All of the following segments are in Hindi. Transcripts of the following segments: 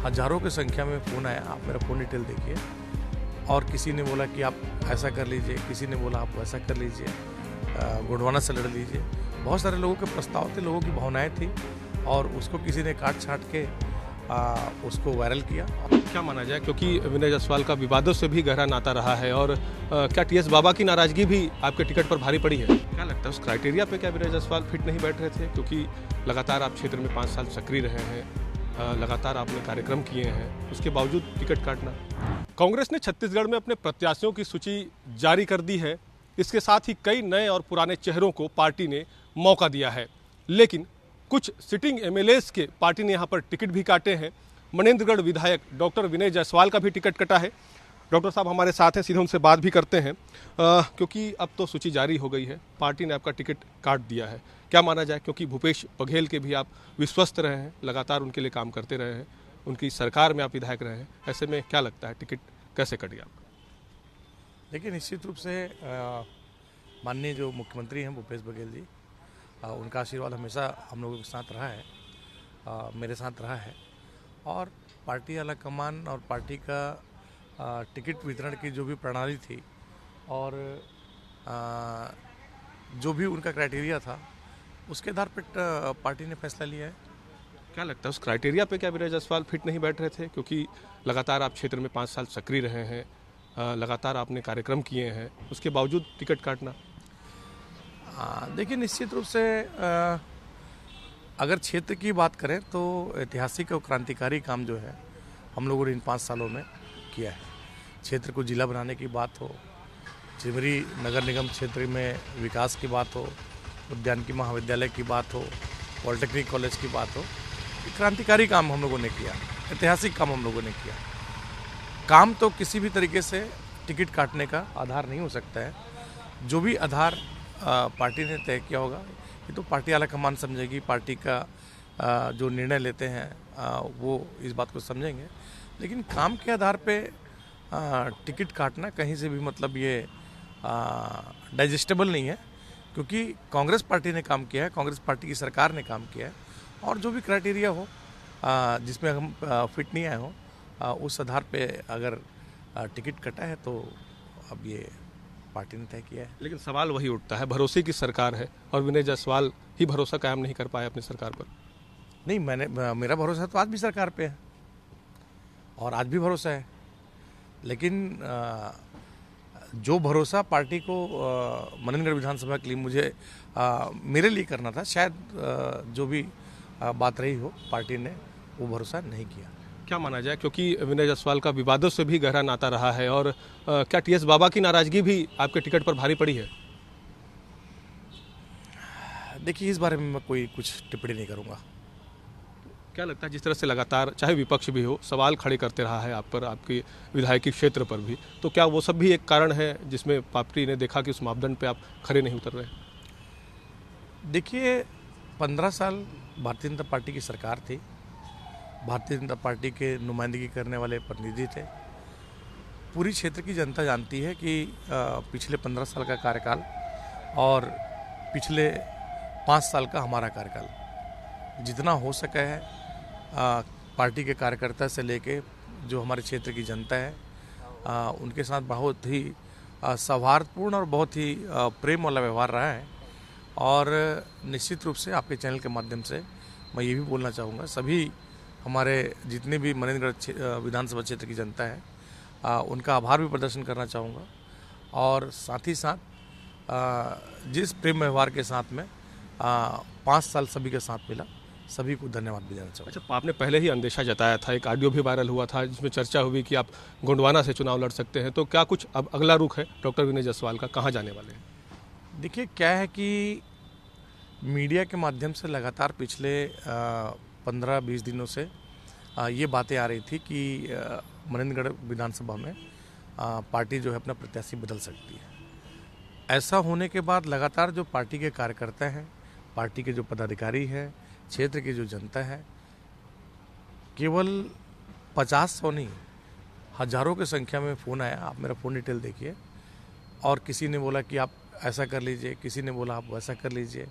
हज़ारों की संख्या में फ़ोन आया, आप मेरा फ़ोन डिटेल देखिए। और किसी ने बोला कि आप ऐसा कर लीजिए, किसी ने बोला आप वैसा कर लीजिए, गोंडवाना से लड़ लीजिए। बहुत सारे लोगों के प्रस्ताव थे, लोगों की भावनाएं थी और उसको किसी ने काट छाट के उसको वायरल किया। क्या माना जाए, क्योंकि विनय जायसवाल का विवादों से भी गहरा नाता रहा है और क्या टीएस बाबा की नाराजगी भी आपके टिकट पर भारी पड़ी है? क्या लगता है उस क्राइटेरिया पे क्या विनय जायसवाल फिट नहीं बैठ रहे थे? क्योंकि लगातार आप क्षेत्र में 5 साल सक्रिय रहे हैं, लगातार आपने कार्यक्रम किए हैं, उसके बावजूद टिकट काटना। कांग्रेस ने छत्तीसगढ़ में अपने प्रत्याशियों की सूची जारी कर दी है। इसके साथ ही कई नए और पुराने चेहरों को पार्टी ने मौका दिया है, लेकिन कुछ सिटिंग एमएलएस के पार्टी ने यहाँ पर टिकट भी काटे हैं। मनेंद्रगढ़ विधायक डॉक्टर विनय जायसवाल का भी टिकट कटा है। डॉक्टर साहब हमारे साथ हैं, सीधे उनसे बात भी करते हैं, क्योंकि अब तो सूची जारी हो गई है, पार्टी ने आपका टिकट काट दिया है। क्या माना जाए, क्योंकि भूपेश बघेल के भी आप विश्वस्त रहे हैं, लगातार उनके लिए काम करते रहे हैं, उनकी सरकार में आप विधायक रहे हैं, ऐसे में क्या लगता है टिकट कैसे कट गया आपका? देखिए, निश्चित रूप से माननीय जो मुख्यमंत्री हैं भूपेश बघेल जी, उनका आशीर्वाद हमेशा हम लोगों के साथ रहा है, मेरे साथ रहा है। और पार्टी आलाकमान और पार्टी का टिकट वितरण की जो भी प्रणाली थी और जो भी उनका क्राइटेरिया था, उसके आधार पर पार्टी ने फैसला लिया है। क्या लगता है उस क्राइटेरिया पे क्या विनय जायसवाल फिट नहीं बैठ रहे थे? क्योंकि लगातार आप क्षेत्र में 5 साल सक्रिय रहे हैं, लगातार आपने कार्यक्रम किए हैं, उसके बावजूद टिकट काटना। देखिए, निश्चित रूप से अगर क्षेत्र की बात करें तो ऐतिहासिक और क्रांतिकारी काम जो है हम लोगों ने इन 5 सालों में किया है। क्षेत्र को जिला बनाने की बात हो, चिमरी नगर निगम क्षेत्र में विकास की बात हो, उद्यानिकी महाविद्यालय की बात हो, पॉलिटेक्निक कॉलेज की बात हो, क्रांतिकारी काम हम लोगों ने किया, ऐतिहासिक काम हम लोगों ने किया। काम तो किसी भी तरीके से टिकट काटने का आधार नहीं हो सकता है। जो भी आधार पार्टी ने तय किया होगा, ये तो पार्टी आलाकमान समझेगी, पार्टी का जो निर्णय लेते हैं वो इस बात को समझेंगे। लेकिन काम के आधार पे टिकट काटना कहीं से भी मतलब ये डाइजेस्टेबल नहीं है, क्योंकि कांग्रेस पार्टी ने काम किया है, कांग्रेस पार्टी की सरकार ने काम किया है और जो भी क्राइटेरिया हो जिसमें हम फिट नहीं आए हो, उस आधार पे अगर टिकट कटा है तो अब ये पार्टी ने तय किया है। लेकिन सवाल वही उठता है, भरोसे की सरकार है और विनय जायसवाल ही भरोसा कायम नहीं कर पाए अपनी सरकार पर। नहीं, मेरा भरोसा तो आज भी सरकार पे है और आज भी भरोसा है, लेकिन जो भरोसा पार्टी को मनेंद्रगढ़ विधानसभा के लिए मुझे मेरे लिए करना था, शायद जो भी बात रही हो, पार्टी ने वो भरोसा नहीं किया। क्या माना जाए, क्योंकि विनय जायसवाल का विवादों से भी गहरा नाता रहा है और क्या टीएस बाबा की नाराजगी भी आपके टिकट पर भारी पड़ी है? देखिए, इस बारे में मैं कोई कुछ टिप्पणी नहीं करूँगा। क्या लगता है जिस तरह से लगातार चाहे विपक्ष भी हो सवाल खड़े करते रहा है आप पर, आपके विधायकी क्षेत्र पर भी, तो क्या वो सब भी एक कारण है जिसमें पार्टी ने देखा कि उस मापदंड पे आप खड़े नहीं उतर रहे? देखिए, 15 साल भारतीय जनता पार्टी की सरकार थी, भारतीय जनता पार्टी के नुमाइंदगी करने वाले प्रतिनिधि थे। पूरी क्षेत्र की जनता जानती है कि पिछले 15 साल का कार्यकाल और पिछले 5 साल का हमारा कार्यकाल जितना हो सका है, पार्टी के कार्यकर्ता से लेके जो हमारे क्षेत्र की जनता है, उनके साथ बहुत ही सौहार्दपूर्ण और बहुत ही प्रेम वाला व्यवहार रहा है। और निश्चित रूप से आपके चैनल के माध्यम से मैं ये भी बोलना चाहूँगा, सभी हमारे जितने भी मनेंद्रगढ़ विधानसभा क्षेत्र की जनता है, उनका आभार भी प्रदर्शन करना चाहूँगा। और साथ ही साथ जिस प्रेम व्यवहार के साथ में 5 साल सभी के साथ मिला, सभी को धन्यवाद भी देना चाहूँगा। अच्छा, आपने पहले ही अंदेशा जताया था, एक ऑडियो भी वायरल हुआ था जिसमें चर्चा हुई कि आप गोंडवाना से चुनाव लड़ सकते हैं, तो क्या कुछ अब अगला रुख है डॉक्टर विनय जायसवाल का, कहाँ जाने वाले हैं? देखिए, क्या है कि मीडिया के माध्यम से लगातार पिछले 15-20 दिनों से ये बातें आ रही थी कि मनेंद्रगढ़ विधानसभा में पार्टी जो है अपना प्रत्याशी बदल सकती है। ऐसा होने के बाद लगातार जो पार्टी के कार्यकर्ता हैं, पार्टी के जो पदाधिकारी हैं, क्षेत्र की जो जनता है, केवल 50-100 नहीं, हज़ारों की संख्या में फ़ोन आया, आप मेरा फ़ोन डिटेल देखिए। और किसी ने बोला कि आप ऐसा कर लीजिए, किसी ने बोला आप वैसा कर लीजिए,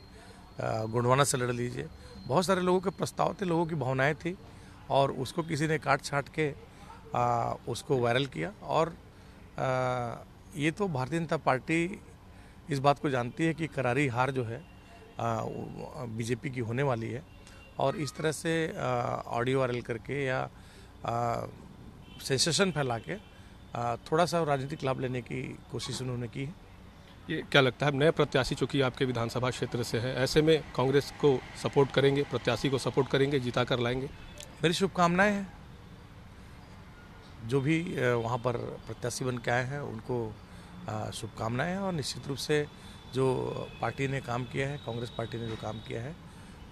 गोंडवाना से लड़ लीजिए। बहुत सारे लोगों के प्रस्ताव थे, लोगों की भावनाएं थी और उसको किसी ने काट छाट के उसको वायरल किया। और ये तो भारतीय जनता पार्टी इस बात को जानती है कि करारी हार जो है बीजेपी की होने वाली है, और इस तरह से ऑडियो वायरल करके या सेंसेशन फैला के थोड़ा सा राजनीतिक लाभ लेने की कोशिश उन्होंने की है। ये क्या लगता है, नए प्रत्याशी चूंकि आपके विधानसभा क्षेत्र से है, ऐसे में कांग्रेस को सपोर्ट करेंगे, प्रत्याशी को सपोर्ट करेंगे, जिता कर लाएंगे? मेरी शुभकामनाएं हैं। जो भी वहाँ पर प्रत्याशी बन के आए हैं उनको शुभकामनाएं हैं, और निश्चित रूप से जो पार्टी ने काम किया है, कांग्रेस पार्टी ने जो काम किया है,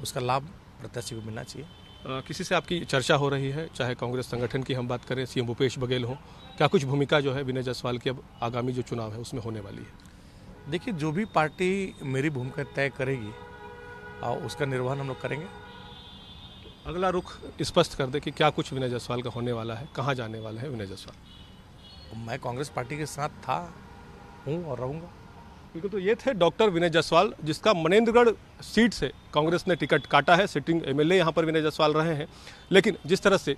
उसका लाभ प्रत्याशी को मिलना चाहिए। किसी से आपकी चर्चा हो रही है, चाहे कांग्रेस संगठन की हम बात करें, सीएम भूपेश बघेल हो, क्या कुछ भूमिका जो है विनय जायसवाल की अब आगामी जो चुनाव है उसमें होने वाली है? देखिए, जो भी पार्टी मेरी भूमिका तय करेगी उसका निर्वहन हम लोग करेंगे। अगला रुख स्पष्ट कर दे कि क्या कुछ विनय जायसवाल का होने वाला है, कहाँ जाने वाले हैं विनय जायसवाल? मैं कांग्रेस पार्टी के साथ था, हूँ और रहूँगा। बिल्कुल, तो ये थे डॉक्टर विनय जायसवाल, जिसका मनेंद्रगढ़ सीट से कांग्रेस ने टिकट काटा है। सिटिंग एमएलए यहाँ पर विनय जायसवाल रहे हैं, लेकिन जिस तरह से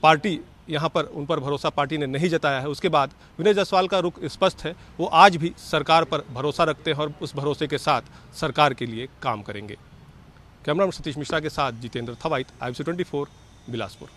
पार्टी यहाँ पर उन पर भरोसा पार्टी ने नहीं जताया है, उसके बाद विनय जायसवाल का रुख स्पष्ट है। वो आज भी सरकार पर भरोसा रखते हैं और उस भरोसे के साथ सरकार के लिए काम करेंगे। कैमरामैन सतीश मिश्रा के साथ जितेंद्र थवाइत, IBC 24, बिलासपुर।